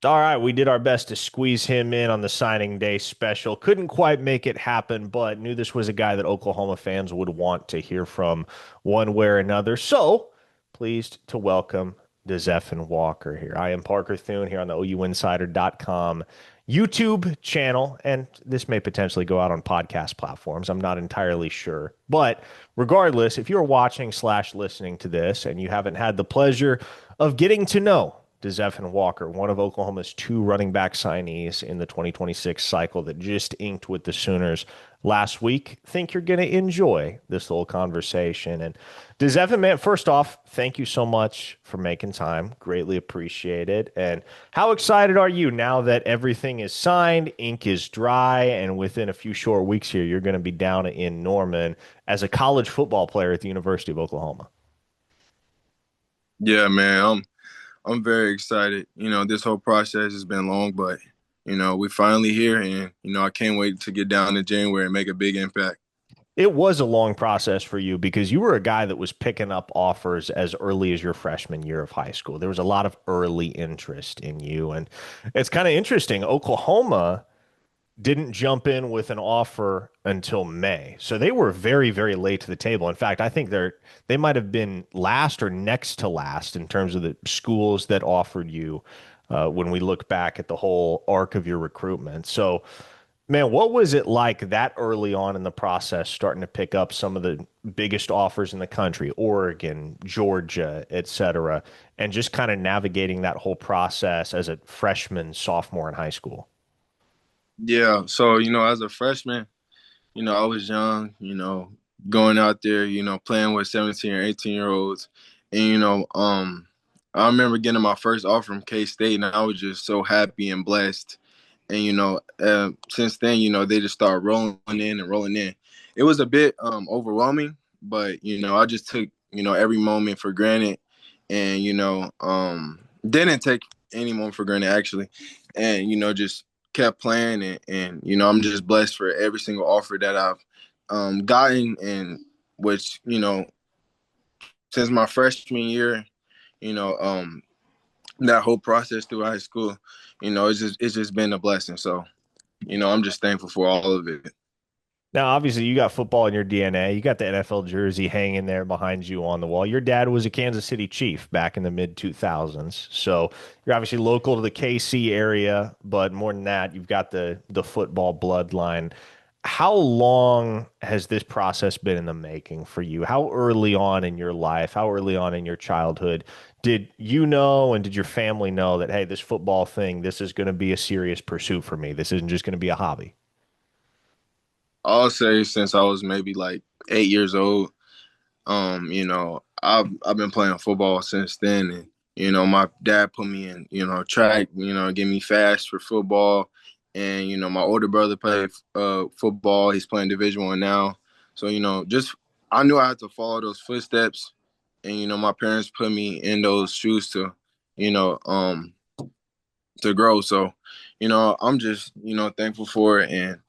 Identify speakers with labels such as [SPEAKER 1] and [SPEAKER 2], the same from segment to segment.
[SPEAKER 1] All right, we did our best to squeeze him in on the signing day special. Couldn't quite make it happen, but knew this was a guy that Oklahoma fans would want to hear from one way or another. So pleased to welcome DeZephen Walker here. I am Parker Thune here on the OUinsider.com YouTube channel, and this may potentially go out on podcast platforms. I'm not entirely sure. But regardless, if you're watching slash listening to this and you haven't had the pleasure of getting to know DeZephen Walker, one of Oklahoma's two running back signees in the 2026 cycle that just inked with the Sooners last week, think you're going to enjoy this little conversation. And DeZephen, man, first off, thank you so much for making time. Greatly appreciate it. And how excited are you now that everything is signed, ink is dry, and within a few short weeks here, you're going to be down in Norman as a college football player at the University of Oklahoma?
[SPEAKER 2] Yeah, man, I'm very excited. This whole process has been long, but we're finally here, and I can't wait to get down in January and make a big impact.
[SPEAKER 1] It was a long process for you because you were a guy that was picking up offers as early as your freshman year of high school. There was a lot of early interest in you. And it's kind of interesting. Oklahoma didn't jump in with an offer until May. So they were very, very late to the table. In fact, I think they might have been last or next to last in terms of the schools that offered you when we look back at the whole arc of your recruitment. So man, what was it like that early on in the process, starting to pick up some of the biggest offers in the country, Oregon, Georgia, et cetera, and just kind of navigating that whole process as a freshman, sophomore in high school?
[SPEAKER 2] Yeah, so as a freshman, I was young, going out there, playing with 17 or 18-year-olds, and I remember getting my first offer from K State, and I was just so happy and blessed. And since then, they just started rolling in and rolling in. It was a bit overwhelming, but I just took every moment for granted, and didn't take any moment for granted actually, and just kept playing, and I'm just blessed for every single offer that I've gotten, and which since my freshman year, you know that whole process through high school, it's just been a blessing. So I'm just thankful for all of it.
[SPEAKER 1] Now, obviously, you got football in your DNA. You got the NFL jersey hanging there behind you on the wall. Your dad was a Kansas City Chief back in the mid 2000s. So you're obviously local to the KC area, but more than that, you've got the football bloodline. How long has this process been in the making for you? How early on in your life, how early on in your childhood did you know and did your family know that, hey, this football thing, this is going to be a serious pursuit for me? This isn't just going to be a hobby?
[SPEAKER 2] I'll say since I was maybe like 8 years old. I've been playing football since then, and my dad put me in track, get me fast for football, and my older brother played football. He's playing Division 1 now, so just I knew I had to follow those footsteps, and my parents put me in those shoes you know um to grow. So I'm just thankful for it, and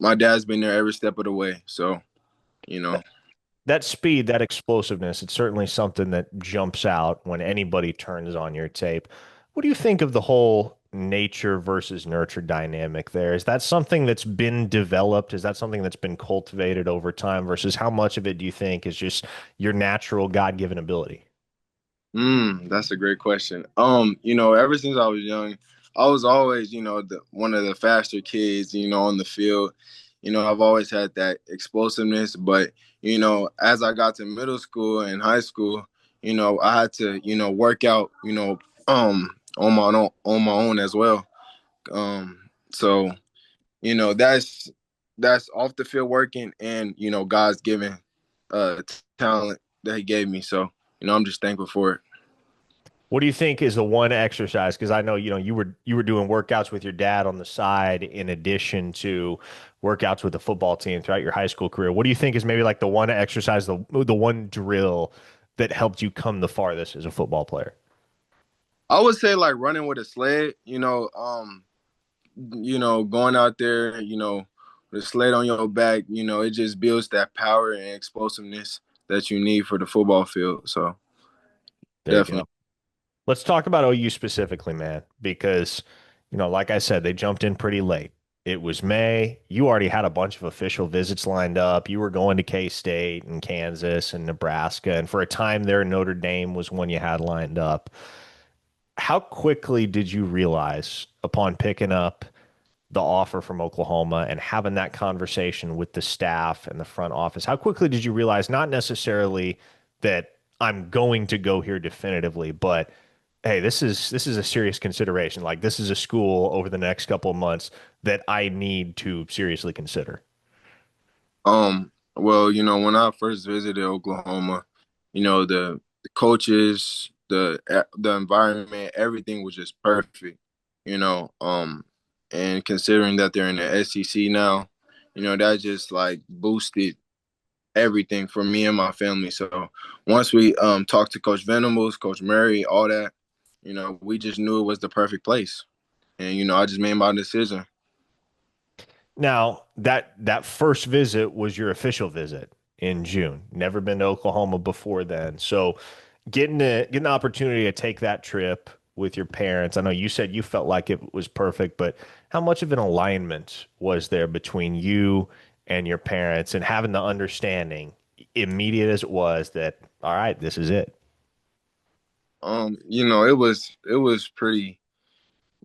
[SPEAKER 2] my dad's been there every step of the way. So you know.
[SPEAKER 1] That speed, that explosiveness, it's certainly something that jumps out when anybody turns on your tape. What do you think of the whole nature versus nurture dynamic there? Is that something that's been developed? Is that something that's been cultivated over time versus how much of it do you think is just your natural God-given ability?
[SPEAKER 2] That's a great question. Ever since I was young, I was always, one of the faster kids, on the field. I've always had that explosiveness, but as I got to middle school and high school, I had to, work out, on my own as well. So, that's off the field working, and God's given talent that He gave me. So, I'm just thankful for it.
[SPEAKER 1] What do you think is the one exercise? Because I know, you were doing workouts with your dad on the side in addition to workouts with the football team throughout your high school career. What do you think is maybe like the one exercise, the one drill that helped you come the farthest as a football player?
[SPEAKER 2] I would say like running with a sled, going out there, with a sled on your back, it just builds that power and explosiveness that you need for the football field. So
[SPEAKER 1] There you go.
[SPEAKER 2] definitely.
[SPEAKER 1] Let's talk about OU specifically, man, because, like I said, they jumped in pretty late. It was May. You already had a bunch of official visits lined up. You were going to K-State and Kansas and Nebraska. And for a time there, Notre Dame was one you had lined up. How quickly did you realize upon picking up the offer from Oklahoma and having that conversation with the staff and the front office? How quickly did you realize not necessarily that I'm going to go here definitively, but hey, this is a serious consideration. Like this is a school over the next couple of months that I need to seriously consider.
[SPEAKER 2] Well, when I first visited Oklahoma, the coaches, the environment, everything was just perfect. You know, and considering that they're in the SEC now, that just like boosted everything for me and my family. So once we talked to Coach Venables, Coach Murray, all that, we just knew it was the perfect place. And I just made my decision.
[SPEAKER 1] Now, that first visit was your official visit in June. Never been to Oklahoma before then. So getting the opportunity to take that trip with your parents. I know you said you felt like it was perfect, but how much of an alignment was there between you and your parents and having the understanding, immediate as it was, that all right, this is it?
[SPEAKER 2] It was pretty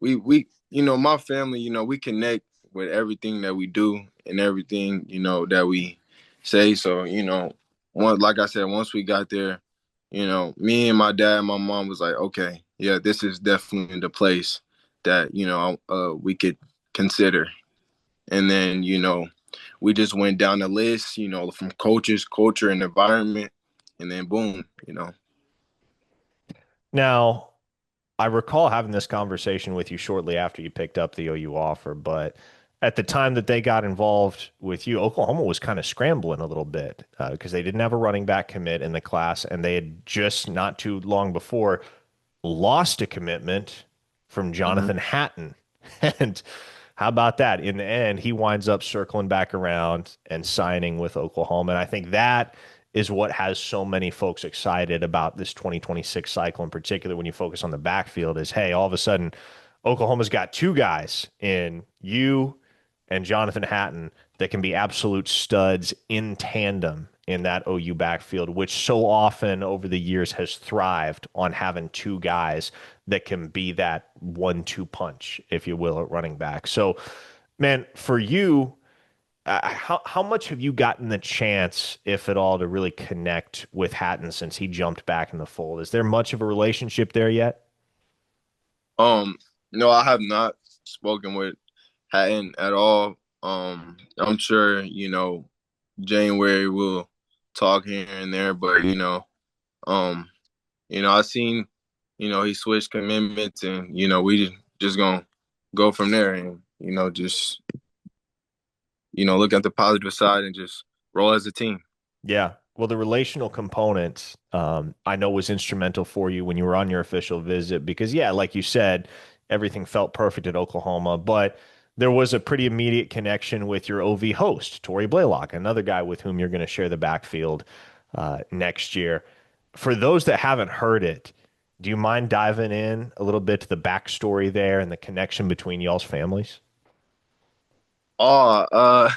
[SPEAKER 2] we my family, we connect with everything that we do and everything, that we say. So, like I said, once we got there, me and my dad and my mom was like, okay, yeah, this is definitely the place that, we could consider. And then, we just went down the list, from coaches, culture, and environment, and then boom.
[SPEAKER 1] Now, I recall having this conversation with you shortly after you picked up the OU offer, but at the time that they got involved with you, Oklahoma was kind of scrambling a little bit because they didn't have a running back commit in the class, and they had just not too long before lost a commitment from
[SPEAKER 2] Mm-hmm.
[SPEAKER 1] Jonathan Hatton. And how about that? In the end, he winds up circling back around and signing with Oklahoma. And I think that is what has so many folks excited about this 2026 cycle, in particular when you focus on the backfield, is hey, all of a sudden, Oklahoma's got two guys in you and Jonathan Hatton that can be absolute studs in tandem in that OU backfield, which so often over the years has thrived on having two guys that can be that 1-2 punch, if you will, at running back. So, man, for you, how much have you gotten the chance, if at all, to really connect with Hatton since he jumped back in the fold? Is there much of a relationship there yet?
[SPEAKER 2] Um, no, I have not spoken with Hatton at all. I'm sure, January will talk here and there, but um, I seen, he switched commitments and, we just gonna go from there and, just, look at the positive side and just roll as a team.
[SPEAKER 1] Yeah. Well, the relational component, I know was instrumental for you when you were on your official visit because, yeah, like you said, everything felt perfect at Oklahoma, but there was a pretty immediate connection with your OV host, Torrey Blaylock, another guy with whom you're going to share the backfield next year. For those that haven't heard it, do you mind diving in a little bit to the backstory there and the connection between y'all's families?
[SPEAKER 2] Oh,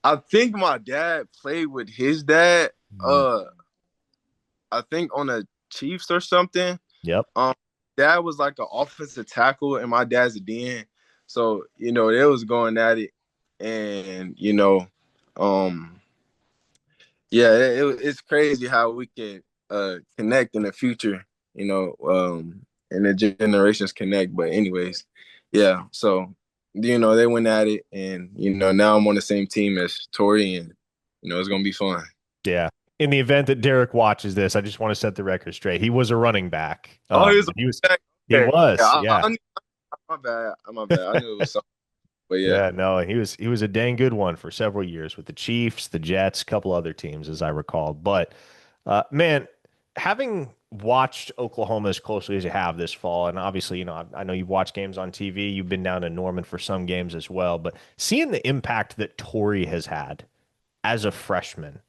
[SPEAKER 2] I think my dad played with his dad.
[SPEAKER 1] Mm.
[SPEAKER 2] Uh, I think on the Chiefs or something.
[SPEAKER 1] Yep.
[SPEAKER 2] Um, Dad was like an offensive tackle, and my dad's a DN. So they was going at it, and um, yeah, it's crazy how we can connect in the future. And the generations connect. But anyways, yeah. So they went at it, and now I'm on the same team as Tori, and it's gonna be fun.
[SPEAKER 1] Yeah. In the event that Derek watches this, I just want to set the record straight. He was a running back.
[SPEAKER 2] Oh, he was
[SPEAKER 1] He
[SPEAKER 2] okay. Yeah,
[SPEAKER 1] was, yeah.
[SPEAKER 2] my bad. My bad. I knew it was something, but yeah.
[SPEAKER 1] Yeah, no, he was a dang good one for several years with the Chiefs, the Jets, a couple other teams, as I recall. But man, having watched Oklahoma as closely as you have this fall, and obviously, I know you've watched games on TV, you've been down to Norman for some games as well, but seeing the impact that Torrey has had as a freshman,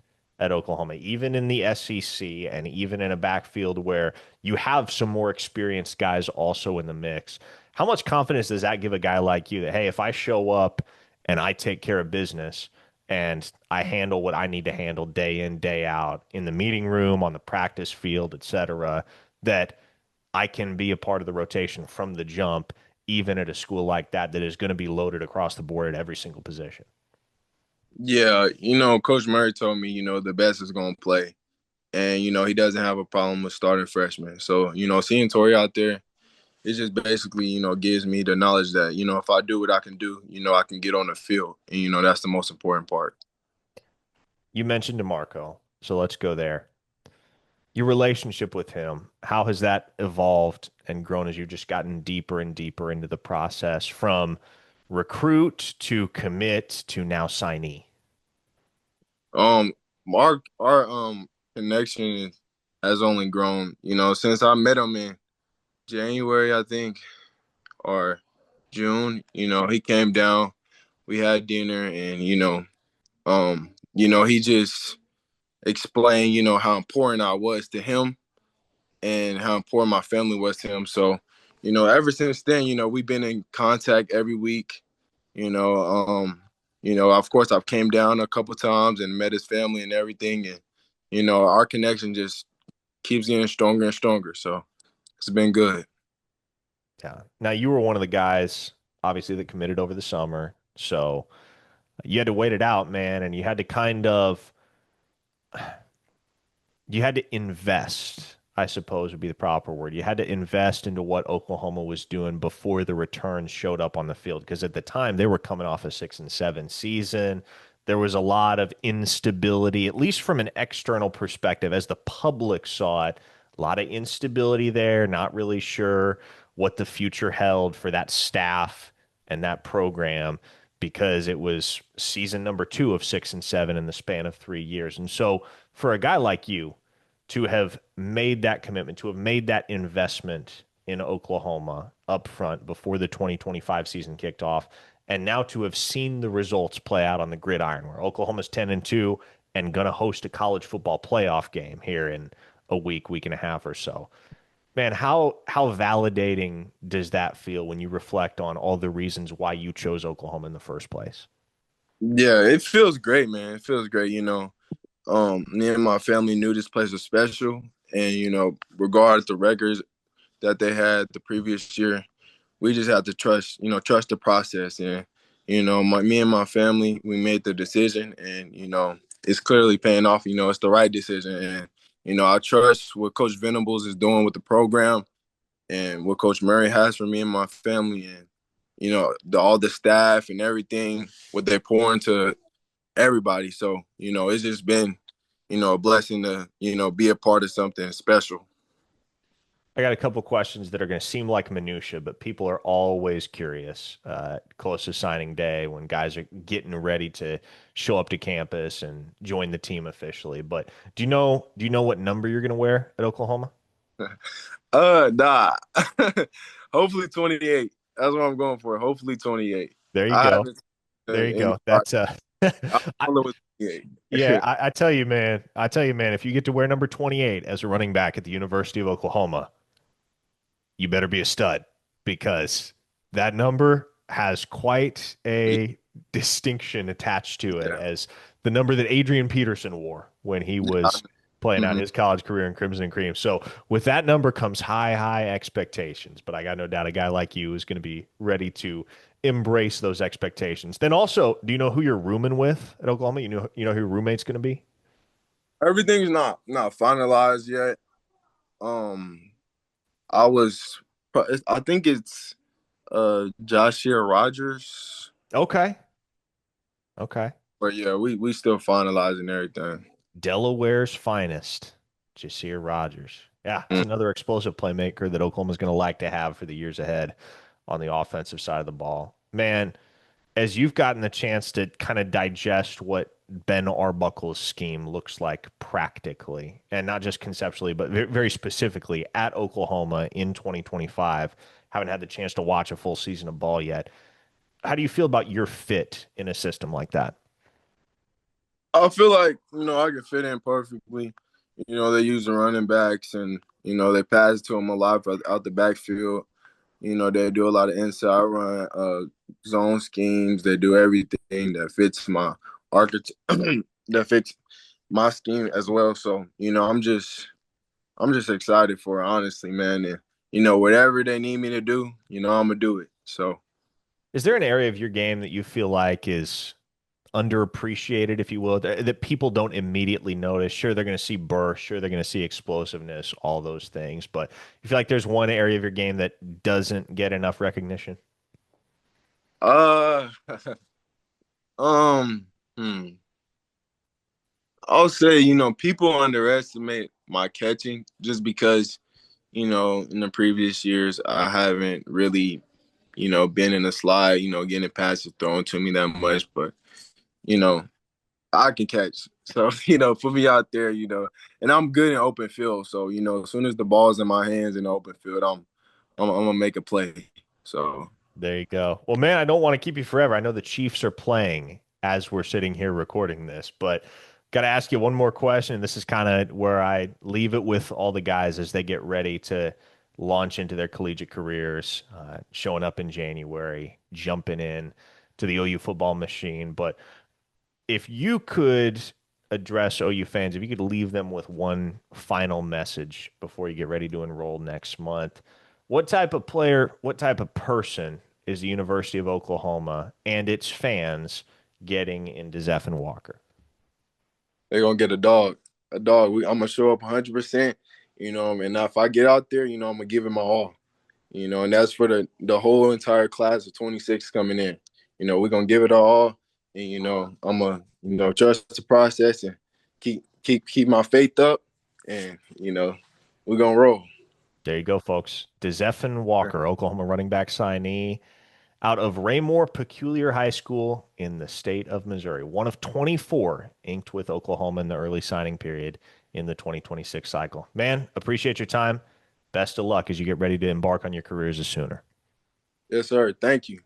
[SPEAKER 1] at Oklahoma, even in the SEC and even in a backfield where you have some more experienced guys also in the mix. How much confidence does that give a guy like you that, hey, if I show up and I take care of business and I handle what I need to handle day in, day out in the meeting room, on the practice field, et cetera, that I can be a part of the rotation from the jump, even at a school like that that is going to be loaded across the board at every single position?
[SPEAKER 2] Yeah, Coach Murray told me, the best is going to play. And, he doesn't have a problem with starting freshmen. So, seeing Tori out there, it just basically, gives me the knowledge that, if I do what I can do, I can get on the field. And, that's the most important part.
[SPEAKER 1] You mentioned DeMarco, so let's go there. Your relationship with him, how has that evolved and grown as you've just gotten deeper and deeper into the process from recruit to commit to now signee?
[SPEAKER 2] Um, our connection has only grown, since I met him in January, I think, or June. He came down, we had dinner, and he just explained, how important I was to him and how important my family was to him. So, ever since then, we've been in contact every week. You know, um, of course, I've came down a couple times and met his family and everything, and our connection just keeps getting stronger and stronger. So it's been good.
[SPEAKER 1] Yeah. Now you were one of the guys, obviously, that committed over the summer. So you had to wait it out, man, and you had to invest, I suppose would be the proper word. You had to invest into what Oklahoma was doing before the returns showed up on the field. Because at the time they were coming off a 6-7 season. There was a lot of instability, at least from an external perspective, as the public saw it. A lot of instability there, not really sure what the future held for that staff and that program because it was season number two of 6-7 in the span of 3 years. And so for a guy like you, to have made that commitment, to have made that investment in Oklahoma up front before the 2025 season kicked off, and now to have seen the results play out on the gridiron, where Oklahoma's 10-2 and going to host a college football playoff game here in a week and a half or so. Man, how validating does that feel when you reflect on all the reasons why you chose Oklahoma in the first place?
[SPEAKER 2] Yeah, it feels great, man. It feels great. Me and my family knew this place was special, and regardless the records that they had the previous year, we just have to trust the process. And me and my family, we made the decision, and it's clearly paying off. It's the right decision, and I trust what Coach Venables is doing with the program and what Coach Murray has for me and my family, and all the staff and everything what they pour into everybody. So it's just been a blessing to be a part of something special.
[SPEAKER 1] I got a couple questions that are going to seem like minutia, but people are always curious close to signing day when guys are getting ready to show up to campus and join the team officially. But do you know what number you're going to wear at Oklahoma?
[SPEAKER 2] Nah. Hopefully 28. That's what I'm going for. Hopefully 28.
[SPEAKER 1] There you
[SPEAKER 2] I
[SPEAKER 1] go.
[SPEAKER 2] haven't
[SPEAKER 1] There you
[SPEAKER 2] in
[SPEAKER 1] go. That's
[SPEAKER 2] I
[SPEAKER 1] I,
[SPEAKER 2] don't know with 28.
[SPEAKER 1] yeah, I tell you, man. I tell you, man, if you get to wear number 28 as a running back at the University of Oklahoma, you better be a stud because that number has quite a distinction attached to it
[SPEAKER 2] Yeah.
[SPEAKER 1] as the number that Adrian Peterson wore when he was playing out
[SPEAKER 2] Mhm.
[SPEAKER 1] his college career in Crimson and Cream. So with that number comes high expectations, but I got no doubt a guy like you is going to be ready to embrace those expectations. Then also, do you know who you're rooming with at Oklahoma? You know who your roommate's going to be?
[SPEAKER 2] Everything's not finalized yet. Um, I was, I think it's Jashir Rogers,
[SPEAKER 1] Okay. Okay.
[SPEAKER 2] but yeah, we still finalizing everything.
[SPEAKER 1] Delaware's finest, Jasir Rogers. Yeah, it's
[SPEAKER 2] Mm.
[SPEAKER 1] another explosive playmaker that Oklahoma's going to like to have for the years ahead on the offensive side of the ball. Man, as you've gotten the chance to kind of digest what Ben Arbuckle's scheme looks like practically, and not just conceptually, but very specifically at Oklahoma in 2025, haven't had the chance to watch a full season of ball yet. How do you feel about your fit in a system like that?
[SPEAKER 2] I feel like I can fit in perfectly. They use the running backs, and they pass to them a lot out the backfield. They do a lot of inside run, zone schemes. They do everything that fits my architect, that fits my scheme as well. So I'm just excited for it, honestly, man. And whatever they need me to do, I'm gonna do it. So
[SPEAKER 1] Is there an area of your game that you feel like is underappreciated, if you will, that people don't immediately notice? Sure, they're going to see burst, sure, they're going to see explosiveness, all those things, but you feel like there's one area of your game that doesn't get enough recognition?
[SPEAKER 2] uh um hmm. I'll say, people underestimate my catching just because, in the previous years I haven't really, been in a slide, getting passes thrown to me that much. But, you know, I can catch. So, put me out there, and I'm good in open field. So, as soon as the ball's in my hands in the open field, I'm gonna make a play. So
[SPEAKER 1] There you go. Well, man, I don't want to keep you forever. I know the Chiefs are playing as we're sitting here recording this, but got to ask you one more question. This is kind of where I leave it with all the guys as they get ready to launch into their collegiate careers, showing up in January, jumping in to the OU football machine. But if you could address OU fans, if you could leave them with one final message before you get ready to enroll next month, what type of player, what type of person is the University of Oklahoma and its fans getting in DeZephen Walker?
[SPEAKER 2] they're gonna get a dog. A dog. I'm gonna show up 100%. And if I get out there, I'm gonna give it my all. And that's for the whole entire class of 26 coming in. We're gonna give it all, and I'm gonna trust the process and keep my faith up, and we're gonna roll.
[SPEAKER 1] There you go, folks. DeZephen Walker, Oklahoma running back signee out of Raymore Peculiar High School in the state of Missouri. One of 24 inked with Oklahoma in the early signing period in the 2026 cycle. Man, appreciate your time. Best of luck as you get ready to embark on your careers as Sooner.
[SPEAKER 2] Yes, sir. Thank you.